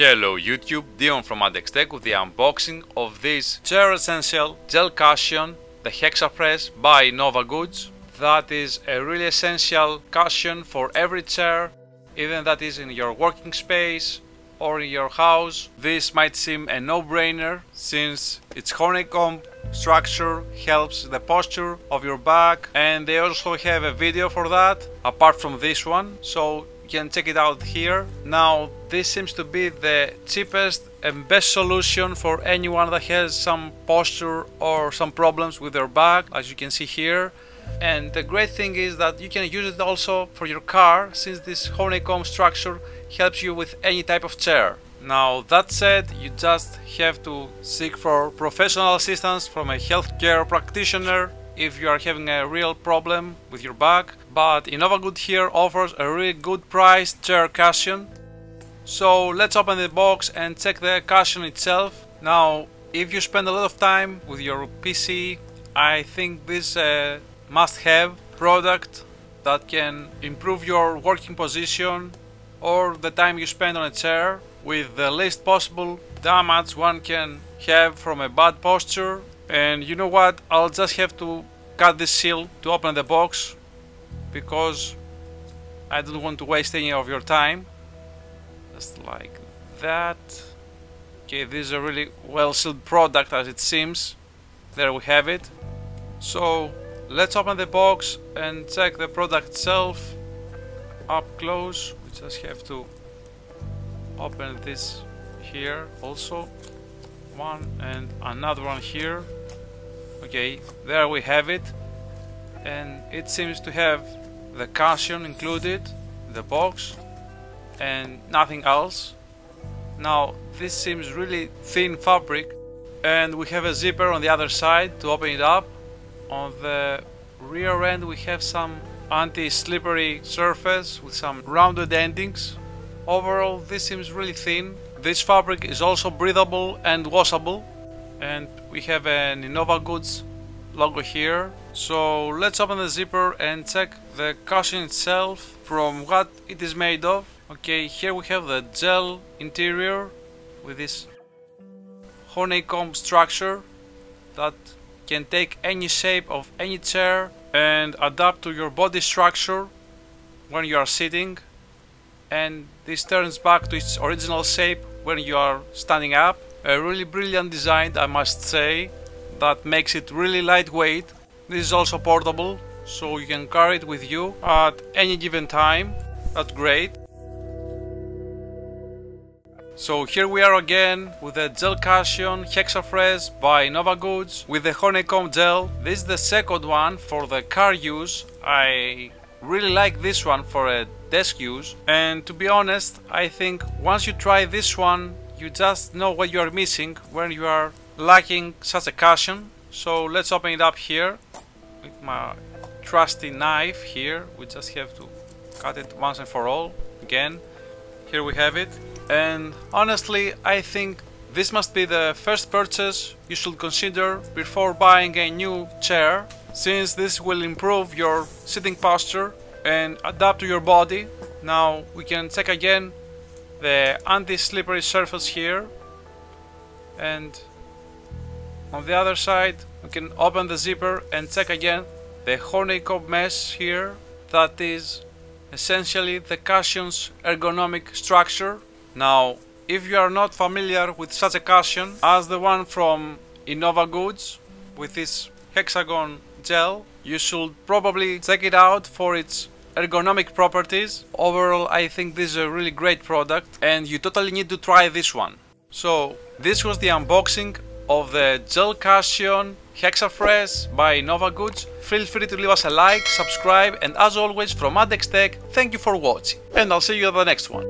Hello YouTube, Dion from M.A.D with the unboxing of this chair essential gel cushion, the HEXAFRESH by InnovaGoods. That is a really essential cushion for every chair, even that is in your working space or in your house. This might seem a no-brainer since its honeycomb structure helps the posture of your back, and they also have a video for that apart from this one, so you can check it out here. Now this seems to be the cheapest and best solution for anyone that has some posture or some problems with their back, as you can see here. And the great thing is that you can use it also for your car, since this honeycomb structure helps you with any type of chair. Now that said, you just have to seek for professional assistance from a healthcare practitioner if you are having a real problem with your back. But InnovaGoods here offers a really good priced chair cushion. So let's open the box and check the cushion itself. Now if you spend a lot of time with your PC, I think this must-have product that can improve your working position or the time you spend on a chair with the least possible damage one can have from a bad posture. And you know what, I'll just have to cut this seal to open the box because I don't want to waste any of your time. Just like that. Okay, this is a really well sealed product as it seems. There we have it. So let's open the box and check the product itself up close. We just have to open this here also, one and another one here. Okay, there we have it, and it seems to have the cushion included in the box and nothing else. Now this seems really thin fabric, and we have a zipper on the other side to open it up. On the rear end we have some anti-slippery surface with some rounded endings. Overall this seems really thin. This fabric is also breathable and washable, and we have an InnovaGoods logo here. So let's open the zipper and check the cushion itself from what it is made of. Okay, here we have the gel interior with this honeycomb structure that can take any shape of any chair and adapt to your body structure when you are sitting, and this turns back to its original shape when you are standing up. A really brilliant design, I must say, that makes it really lightweight. This is also portable, so you can carry it with you at any given time. That's great. So here we are again with the gel cushion HEXAFRESH by InnovaGoods with the honeycomb gel. This is the second one for the car use. I really like this one for a desk use, and to be honest, I think once you try this one you just know what you are missing when you are lacking such a cushion. So let's open it up here with my trusty knife here. We just have to cut it once and for all. Again, here we have it. And honestly, I think this must be the first purchase you should consider before buying a new chair, since this will improve your sitting posture and adapt to your body. Now we can check again the anti-slippery surface here, and on the other side we can open the zipper and check again the honeycomb mesh here. That is essentially the cushion's ergonomic structure. Now if you are not familiar with such a cushion as the one from InnovaGoods with this hexagon gel, you should probably check it out for its ergonomic properties. Overall, I think this is a really great product and you totally need to try this one. So this was the unboxing of the gel cushion HEXAFRESH by InnovaGoods. Feel free to leave us a like, subscribe, and as always from M.A.D, thank you for watching, and I'll see you at the next one.